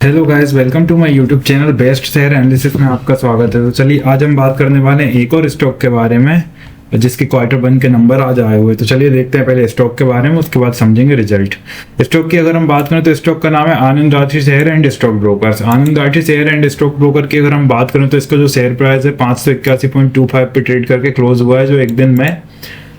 Hello guys, welcome to my YouTube channel best share analysis में आपका स्वागत है। तो चलिए आज हम बात करने वाले हैं एक और स्टॉक के बारे में जिसके क्वार्टर वन के नंबर आज आए हुए। तो चलिए देखते हैं पहले स्टॉक के बारे में, उसके बाद समझेंगे रिजल्ट। स्टॉक की अगर हम बात करें तो स्टॉक का नाम है Anand Rathi share and stock brokers. Anand Rathi share and stock broker की अगर हम बात करें तो इसका जो शेयर प्राइस है 581.25 पे ट्रेड करके क्लोज हुआ है, जो एक दिन में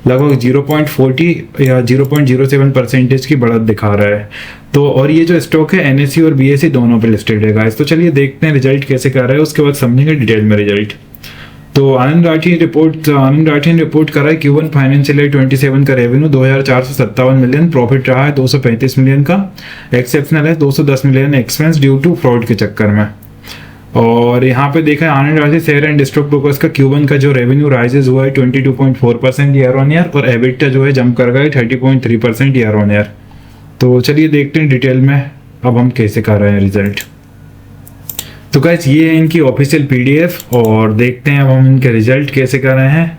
लगभग 0.40 या 0.07% की बढ़त दिखा रहा है। तो और ये जो स्टॉक है एनएससी और बीएसई दोनों पे लिस्टेड है गाइस। तो चलिए देखते हैं रिजल्ट कैसे कर रहा है, उसके बाद समझेंगे डिटेल में रिजल्ट। तो आनंद राठी ने रिपोर्ट करा है Q1 फाइनेंशियल ईयर 27 का रेवेन्यू 2457 मिलियन, प्रॉफिट रहा है 235 मिलियन का, एक्सेप्शनल है 210 million expense due to fraud के चक्कर में। और यहाँ पे देखा है Anand Rathi share and stock brokers का Q1 का जो रेवेन्यू राइजेस हुआ है 22.4% ईयर ऑन ईयर, और एबिटा जो है जंप कर गया 30.3% ईयर ऑन ईयर। तो चलिए देखते हैं डिटेल में अब हम कैसे कर रहे हैं रिजल्ट। तो गाइस ये है इनकी ऑफिशियल पीडीएफ और देखते हैं अब हम इनके रिजल्ट कैसे कर रहे हैं।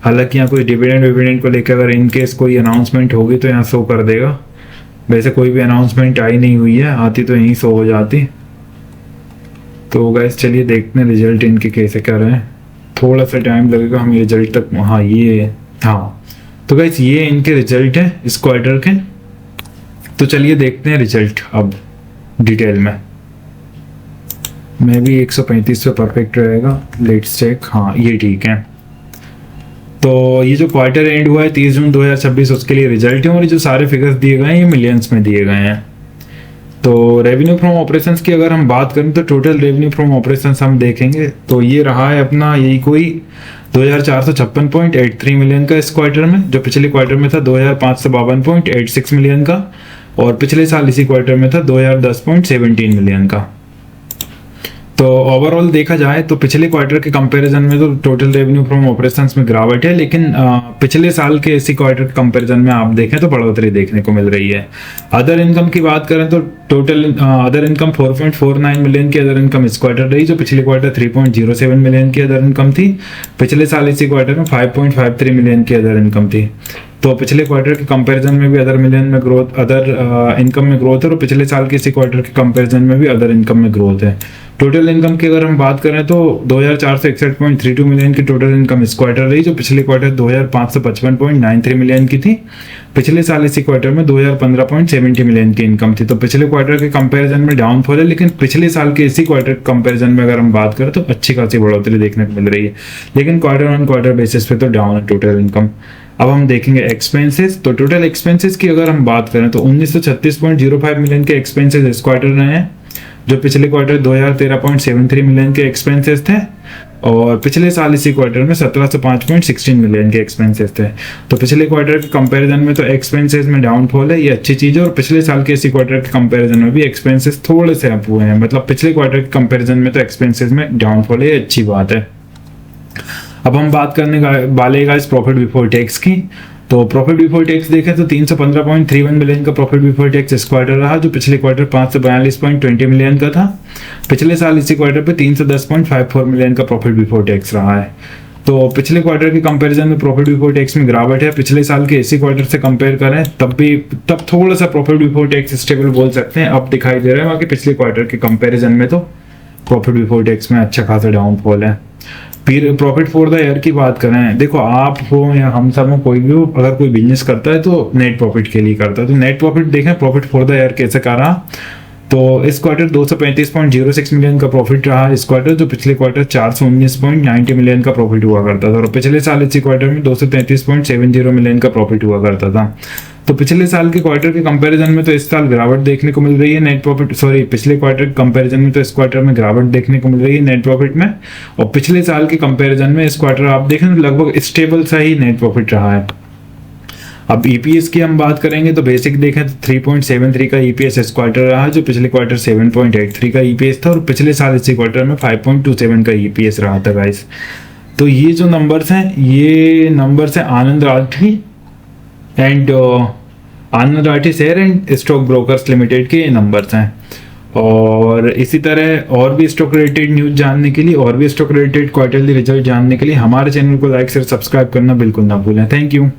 हालांकि यहाँ कोई डिविडेंड को लेकर अगर इनकेस कोई अनाउंसमेंट होगी तो यहाँ शो कर देगा। वैसे कोई भी अनाउंसमेंट आई नहीं हुई है, आती तो यहीं शो हो जाती। तो गाइस चलिए देखते हैं रिजल्ट इनके कैसे कर रहे हैं। थोड़ा सा टाइम लगेगा हमें रिजल्ट तक। हाँ तो गाइस ये इनके रिजल्ट है इस क्वार्टर के। तो चलिए देखते हैं रिजल्ट अब डिटेल में। मैं भी 135 पे परफेक्ट रहेगा, लेट्स चेक। हाँ ये ठीक है। तो ये जो क्वार्टर एंड हुआ है 30 जून 2026 उसके लिए रिजल्ट है, और ये जो सारे फिगर्स दिए गए हैं ये मिलियंस में दिए गए हैं। तो रेवेन्यू फ्रॉम ऑपरेशंस की अगर हम बात करें तो टोटल रेवेन्यू फ्रॉम ऑपरेशंस हम देखेंगे तो ये रहा है अपना यही कोई 2456.83 मिलियन का इस क्वार्टर में, जो पिछले क्वार्टर में था 2552.86 मिलियन का, और पिछले साल इसी क्वार्टर में था 2010.17 मिलियन का। तो ओवरऑल देखा जाए तो पिछले क्वार्टर के कंपैरिजन में तो टोटल रेवेन्यू फ्रॉम ऑपरेशंस में गिरावट है, लेकिन पिछले साल के इसी क्वार्टर के कंपैरिजन में आप देखें तो बढ़ोतरी देखने को मिल रही है। अदर इनकम की बात करें तो टोटल अदर इनकम 4.49 मिलियन की अदर इनकम इस क्वार्टर रही, जो पिछले क्वार्टर 3.07 मिलियन की अदर इनकम थी। पिछले साल इसी क्वार्टर में 5.53 मिलियन की अदर इनकम थी। तो पिछले क्वार्टर के कंपैरिजन में भी अदर इनकम में ग्रोथ है, और पिछले साल के इसी क्वार्टर के कंपैरिजन में भी अदर इनकम में ग्रोथ है। टोटल इनकम की अगर हम बात करें तो 2461.32 मिलियन की टोटल इनकम इस क्वार्टर रही, जो पिछले क्वार्टर 2555.93 मिलियन की थी। पिछले साल इसी क्वार्टर में 2015.70 मिलियन की इनकम थी। तो पिछले क्वार्टर के कंपैरिजन में डाउनफॉल है, लेकिन पिछले साल के इसी क्वार्टर के कंपैरिजन में अगर हम बात करें तो अच्छी खासी बढ़ोतरी देखने को मिल रही है। लेकिन क्वार्टर ऑन क्वार्टर बेसिस पे तो डाउन है टोटल इनकम। अब हम देखेंगे एक्सपेंसेस। तो टोटल एक्सपेंसेस की अगर हम बात करें तो 1936.05 मिलियन के एक्सपेंसेस इस क्वार्टर रहे हैं, जो पिछले क्वार्टर 2013.73 मिलियन के एक्सपेंसेस थे, और पिछले साल इसी क्वार्टर में 1705.16 मिलियन के एक्सपेंसेस थे। तो पिछले क्वार्टर के कंपैरिजन में तो एक्सपेंसेस में डाउनफॉल है, ये अच्छी चीज है। और पिछले साल के इसी क्वार्टर के कंपैरिजन में भी एक्सपेंसेस थोड़े से अप हुए हैं, मतलब पिछले क्वार्टर के कंपैरिजन में तो एक्सपेंसेस में डाउनफॉल है, ये अच्छी बात है। अब हम बात करने वाले इस प्रॉफिट बिफोर टैक्स की। तो प्रॉफिट बिफोर टैक्स देखें तो 315.31 मिलियन का प्रॉफिट बिफोर टैक्स इस क्वार्टर रहा, जो पिछले क्वार्टर 542.20 मिलियन का था। पिछले साल इसी क्वार्टर पे 310.54 मिलियन का प्रॉफिट बिफोर टैक्स रहा है। तो पिछले क्वार्टर के कंपैरिजन में प्रॉफिट बिफोर टैक्स में गिरावट है। पिछले साल के इसी क्वार्टर से कंपेयर करें तब थोड़ा सा प्रॉफिट बिफोर टैक्स स्टेबल बोल सकते हैं, अब दिखाई दे रहा है। बाकी पिछले क्वार्टर के कंपैरिजन में तो प्रॉफिट बिफोर टैक्स में अच्छा खासा डाउनफॉल है। फिर प्रॉफिट फॉर द ईयर की बात करें, देखो आप हो या हम सब में कोई भी हो, अगर कोई बिजनेस करता है तो नेट प्रॉफिट के लिए करता है। तो नेट प्रॉफिट देखें प्रॉफिट फॉर द ईयर कैसे कर रहा। तो इस क्वार्टर 235.06 मिलियन का प्रॉफिट रहा इस क्वार्टर, जो पिछले क्वार्टर 419.90 मिलियन का प्रॉफिट हुआ करता था, और पिछले साल इसी क्वार्टर में 233.70 मिलियन का प्रॉफिट हुआ करता था। तो पिछले साल के क्वार्टर के कंपैरिजन में तो इस साल गिरावट देखने को मिल रही है नेट प्रॉफिट, पिछले क्वार्टर के कंपैरिजन में तो इस क्वार्टर में गिरावट देखने को मिल रही है नेट प्रॉफिट में, और पिछले साल के कंपैरिजन में इस क्वार्टर आप देखें तो लगभग स्टेबल सा ही नेट प्रॉफिट रहा है। अब ईपीएस की हम बात करेंगे तो बेसिक देखें तो 3.73 का ईपीएस इस क्वार्टर रहा, जो पिछले क्वार्टर 7.83 का ईपीएस था, और पिछले साल इसी क्वार्टर में 5.27 का ईपीएस रहा था गाइस। तो ये जो नंबर्स हैं ये नंबर्स हैं Anand Rathi share and stock brokers limited के नंबर्स हैं। और इसी तरह और भी स्टॉक रिलेटेड न्यूज जानने के लिए और भी स्टॉक रिलेटेड क्वार्टरली रिजल्ट जानने के लिए हमारे चैनल को लाइक शेयर सब्सक्राइब करना बिल्कुल ना भूलें। Thank you.